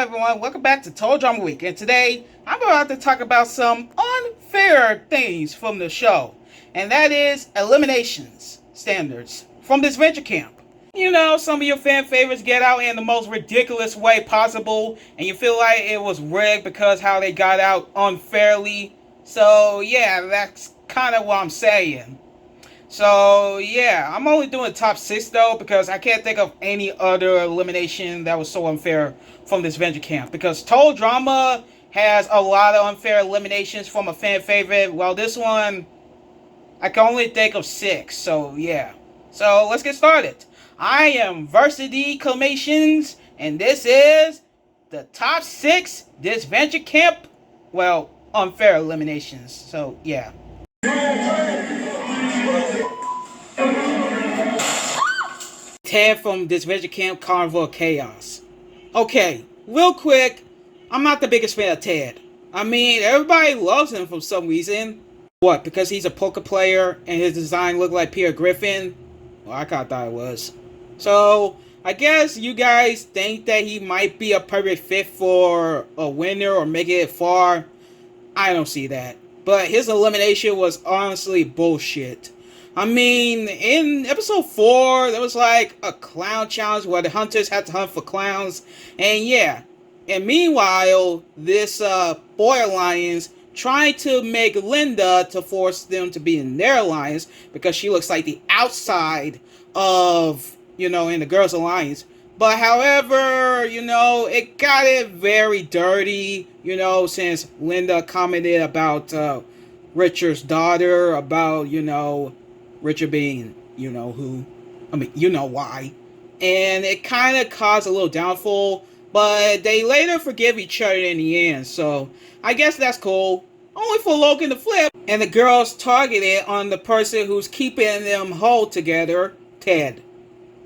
everyone, welcome back to Total Drama Week, and today I'm about to talk about some unfair things from the show, and that is eliminations standards from Disventure camp. You know, some of your fan favorites get out in the most ridiculous way possible, and you feel like it was rigged because how they got out unfairly. So yeah, that's kind of what I'm saying. So yeah, I'm only doing the top 6 though because I can't think of any other elimination that was so unfair from Disventure camp. Because Total Drama has a lot of unfair eliminations from a fan favorite. Well, this one I can only think of 6. So yeah, so let's get started. I am Varsity Clamations, and this is the top 6 Disventure camp, well, unfair eliminations. So yeah. Ted from Disventure Camp Carnival of Chaos. Okay, real quick, I'm not the biggest fan of Ted. I mean, everybody loves him for some reason. What, because he's a poker player and his design looked like Peter Griffin? Well, I kinda thought it was. So, I guess you guys think that he might be a perfect fit for a winner or making it far. I don't see that. But his elimination was honestly bullshit. I mean, in episode 4, there was like a clown challenge where the hunters had to hunt for clowns. And yeah. And meanwhile, this boy alliance tried to make Linda to force them to be in their alliance because she looks like the outside of, in the girls' alliance. But however, it got it very dirty, since Linda commented about Richard's daughter, about, Richard being, who. I mean, why. And it kind of caused a little downfall, but they later forgive each other in the end, so I guess that's cool. Only for Logan to flip, and the girls targeted on the person who's keeping them whole together, Ted.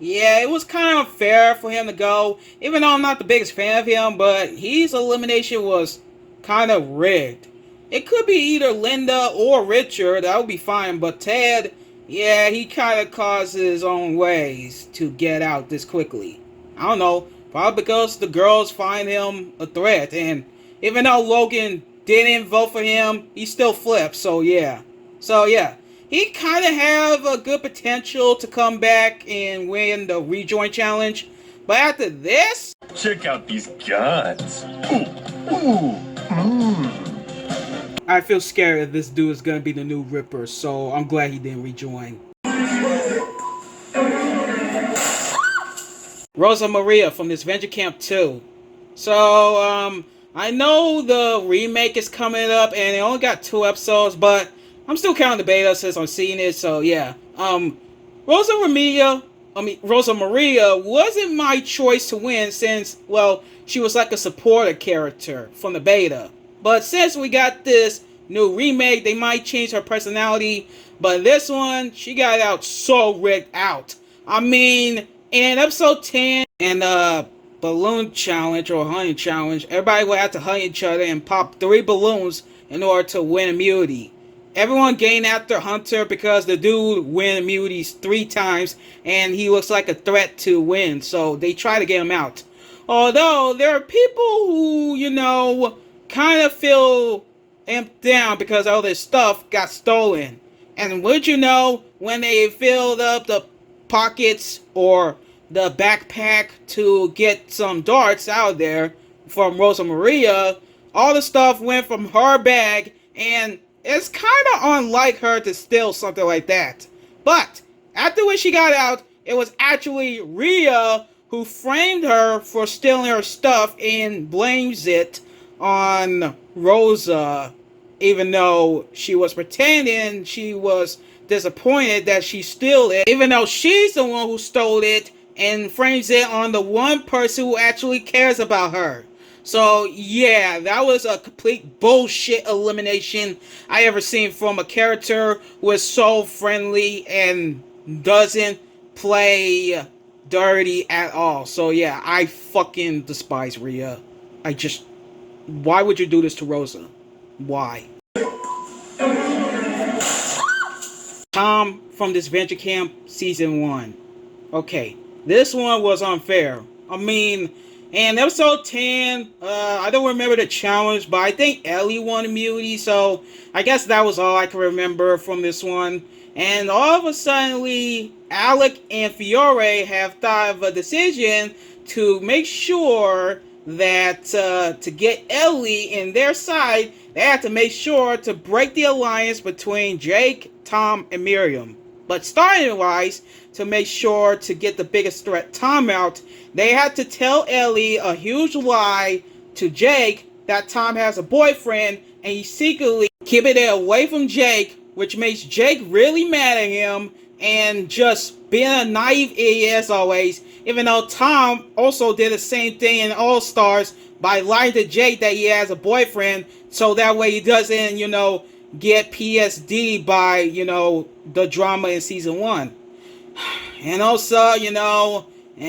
Yeah, it was kind of unfair for him to go, even though I'm not the biggest fan of him, but his elimination was kind of rigged. It could be either Linda or Richard, that would be fine, but Ted, yeah, he kind of caused his own ways to get out this quickly. I don't know, probably because the girls find him a threat, and even though Logan didn't vote for him, he still flipped, so yeah. He kind of have a good potential to come back and win the rejoin challenge. But after this... Check out these guns. Ooh. I feel scared that this dude is going to be the new Ripper, so I'm glad he didn't rejoin. Rosa Maria from Disventure Camp 2. So, I know the remake is coming up and it only got 2 episodes, but I'm still counting the beta since I'm seeing it, so yeah. Rosa Maria wasn't my choice to win since, well, she was like a supporter character from the beta. But since we got this new remake, they might change her personality. But this one, she got out so rigged out. I mean, in episode 10 and balloon challenge or hunting challenge, everybody would have to hunt each other and pop 3 balloons in order to win immunity. Everyone gained after Hunter because the dude win immunities 3 times and he looks like a threat to win, so they try to get him out. Although there are people who, kind of feel amped down because all this stuff got stolen. And would you know, when they filled up the pockets or the backpack to get some darts out there from Rosa Maria, all the stuff went from her bag, and it's kind of unlike her to steal something like that. But after when she got out, it was actually Rhea who framed her for stealing her stuff and blames it on Rosa, even though she was pretending she was disappointed that she stole it, even though she's the one who stole it, and frames it on the one person who actually cares about her. So yeah, that was a complete bullshit elimination I ever seen from a character who is so friendly and doesn't play dirty at all. So yeah, I fucking despise Rhea. Why would you do this to Rosa? Why? Tom from Disventure Camp Season 1. Okay, this one was unfair. I mean, And episode 10, I don't remember the challenge, but I think Ellie won immunity, so I guess that was all I can remember from this one. And all of a sudden, Alec and Fiore have thought of a decision to make sure that to get Ellie in their side, they have to make sure to break the alliance between Jake, Tom, and Miriam. But starting wise, to make sure to get the biggest threat Tom out, they had to tell Ellie a huge lie to Jake that Tom has a boyfriend, and he secretly keeping it away from Jake, which makes Jake really mad at him and just being a naive idiot as always, even though Tom also did the same thing in All Stars by lying to Jake that he has a boyfriend, so that way he doesn't, get PSD by, the drama in season 1. And also, in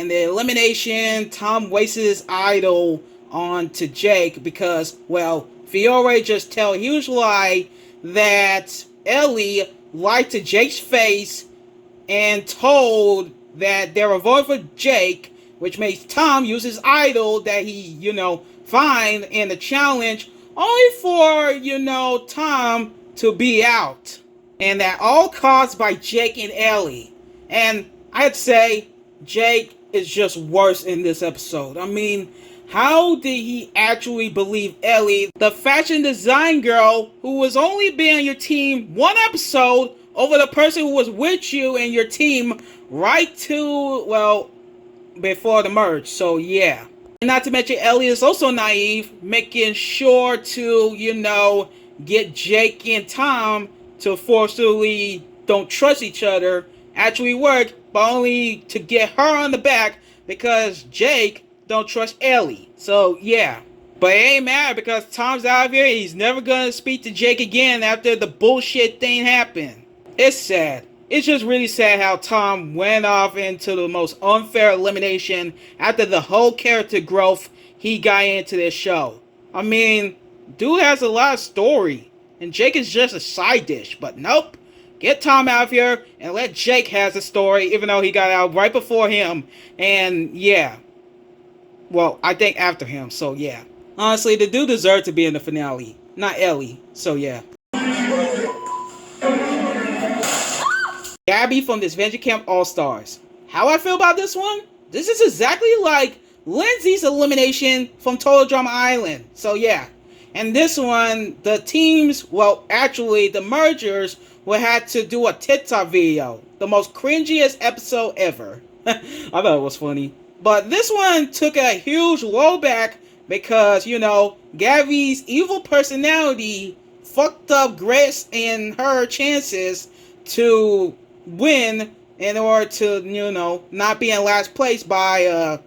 the elimination, Tom wasted his idol on to Jake because, well, Fiore just tell a huge lie that Ellie lied to Jake's face and told that they were voting for Jake, which makes Tom use his idol that he, find in the challenge only for, Tom to be out. And that all caused by Jake and Ellie. And I'd say Jake is just worse in this episode. I mean, how did he actually believe Ellie, the fashion design girl who was only been on your team one episode, over the person who was with you and your team right to, well, before the merge? So yeah. And not to mention Ellie is also naive, making sure to, get Jake and Tom to forcibly don't trust each other actually work, but only to get her on the back because Jake don't trust Ellie. So yeah. But it ain't matter because Tom's out of here. He's never gonna speak to Jake again after the bullshit thing happened. It's sad. It's just really sad how Tom went off into the most unfair elimination after the whole character growth he got into this show. I mean, dude has a lot of story, and Jake is just a side dish, but nope. Get Tom out of here and let Jake has a story, even though he got out right before him. And yeah. Well, I think after him, so yeah. Honestly, the dude deserved to be in the finale, not Ellie, so yeah. Gabby from Disventure Camp All-Stars. How I feel about this one? This is exactly like Lindsay's elimination from Total Drama Island. So yeah. And this one, the teams, well, actually, the mergers will have to do a TikTok video. The most cringiest episode ever. I thought it was funny. But this one took a huge rollback because, Gabby's evil personality fucked up Grett and her chances to win in order to, not be in last place by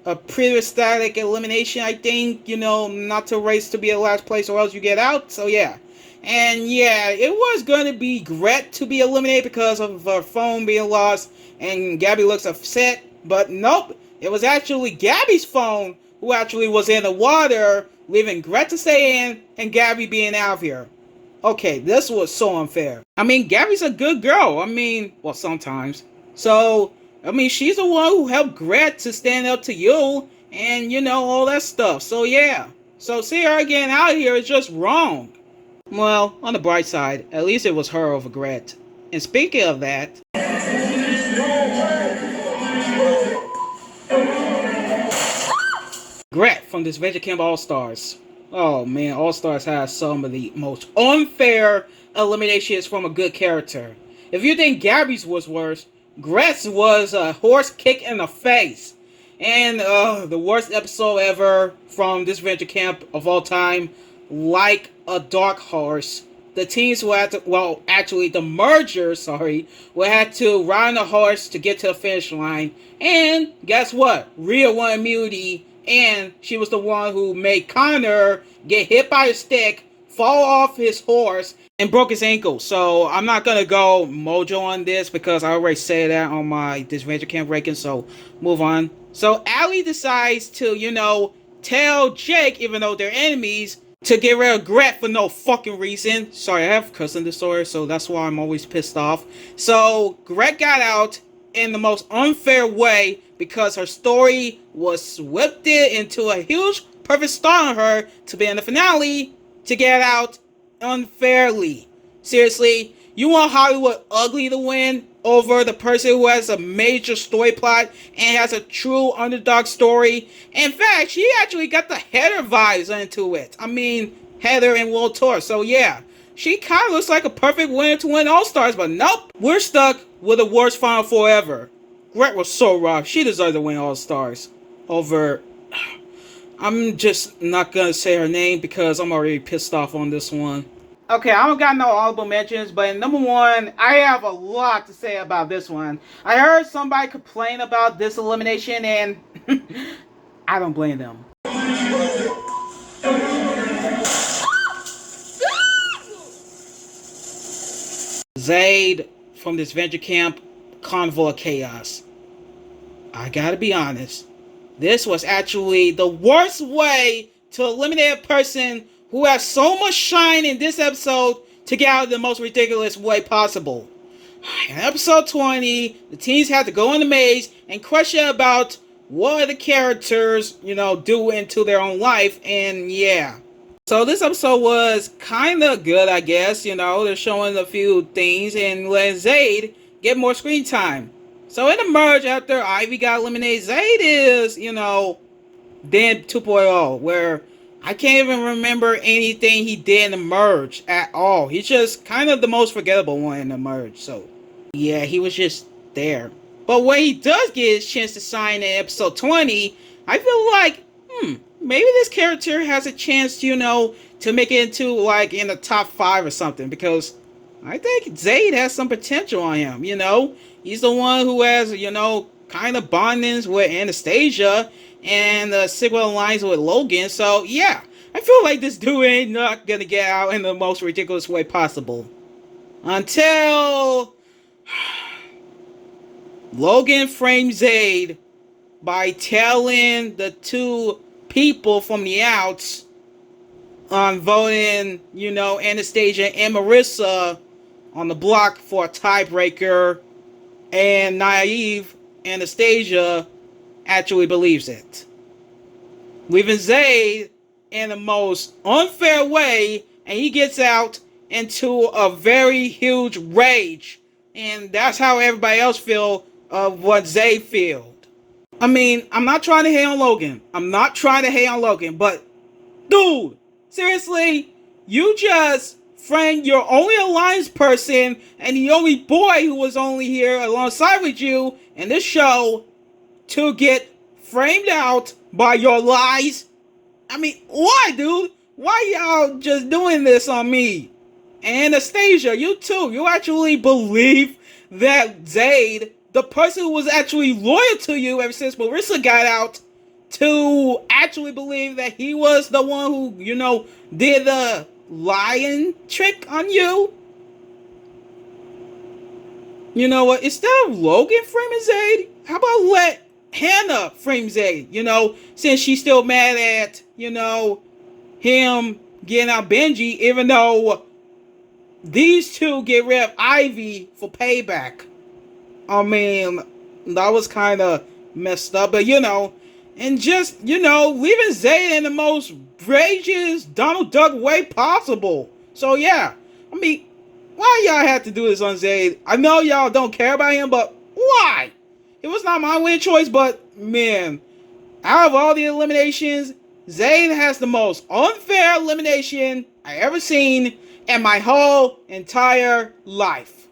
a previous static elimination, I think, not to race to be in last place or else you get out. So yeah. And yeah, it was going to be Grett to be eliminated because of her phone being lost and Gabby looks upset. But nope, it was actually Gabby's phone who actually was in the water, leaving Grett to stay in and Gabby being out of here. Okay, this was so unfair. I mean, Gabby's a good girl. I mean, well, sometimes. So, I mean, she's the one who helped Grett to stand up to you and, all that stuff. So, yeah. So, see her getting out of here is just wrong. Well, on the bright side, at least it was her over Grett. And speaking of that... Grett from Disventure Camp All-Stars. Oh man, All-Stars has some of the most unfair eliminations from a good character. If you think Gabby's was worse, Grett's was a horse kick in the face. And the worst episode ever from Disventure Camp of all time, like a dark horse. The teams will have to, well, actually the mergers, will have to ride on a horse to get to the finish line. And guess what? Rhea won immunity. And she was the one who made Connor get hit by a stick, fall off his horse, and broke his ankle. So I'm not going to go mojo on this because I already said that on my Disventure Camp ranking. So move on. So Allie decides to, tell Jake, even though they're enemies, to get rid of Grett for no fucking reason. Sorry, I have cussing disorder, so that's why I'm always pissed off. So Grett got out in the most unfair way because her story was swept into a huge perfect star on her to be in the finale to get out unfairly. Seriously, you want Hollywood Ugly to win over the person who has a major story plot and has a true underdog story? In fact, she actually got the Heather vibes into it. I mean, Heather and Will Tour. So yeah, she kind of looks like a perfect winner to win All-Stars, but nope. We're stuck with the worst Final Four ever. Grett was so rough. She deserved to win All-Stars over... I'm just not gonna say her name because I'm already pissed off on this one. Okay, I don't got no honorable mentions, but number one, I have a lot to say about this one. I heard somebody complain about this elimination, and I don't blame them. Zade from Disventure Camp, Carnival of Chaos. I gotta be honest, this was actually the worst way to eliminate a person who has so much shine in this episode to get out in the most ridiculous way possible. In episode 20, the teens had to go in the maze and question about what the characters, do into their own life, and yeah. So this episode was kind of good, I guess. They're showing a few things and letting Zade get more screen time. So in the merge, after Ivy got eliminated, Zade is, Dan 2.0, where I can't even remember anything he did in the merge at all. He's just kind of the most forgettable one in the merge. So yeah, he was just there. But when he does get his chance to shine in episode 20, I feel like, maybe this character has a chance, to make it into, like, in the top 5 or something. Because I think Zade has some potential on him, He's the one who has, kind of bondings with Anastasia and the Sigma alliance with Logan. So, yeah, I feel like this dude ain't not gonna get out in the most ridiculous way possible. Until Logan framed Zade by telling the two people from the outs on voting, Anastasia and Marissa on the block for a tiebreaker, and naive Anastasia actually believes it, leaving Zade in the most unfair way, and he gets out into a very huge rage, and that's how everybody else feel of what Zade feel. I mean, I'm not trying to hate on Logan. But dude, seriously, you just framed your only alliance person and the only boy who was only here alongside with you in this show to get framed out by your lies. I mean, why, dude? Why y'all just doing this on me? And Anastasia, you too. You actually believe that Zade, the person who was actually loyal to you ever since Marissa got out, to actually believe that he was the one who, did the lying trick on you? You know what? Instead of Logan framing Zade, how about let Hannah frame Zade? Since she's still mad at, him getting out Benji, even though these two get rid of Ivy for payback. I mean, that was kind of messed up, but and just, leaving Zade in the most rageous Donald Duck way possible. So yeah, I mean, why y'all have to do this on Zade? I know y'all don't care about him, but why? It was not my win choice, but man, out of all the eliminations, Zade has the most unfair elimination I ever seen in my whole entire life.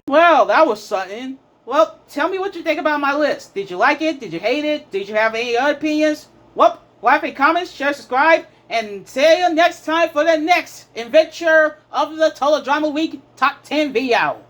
Well, that was something. Well, tell me what you think about my list. Did you like it? Did you hate it? Did you have any other opinions? Well, like and comment, share, subscribe, and see you next time for the next adventure of the Total Drama Week Top 10 video.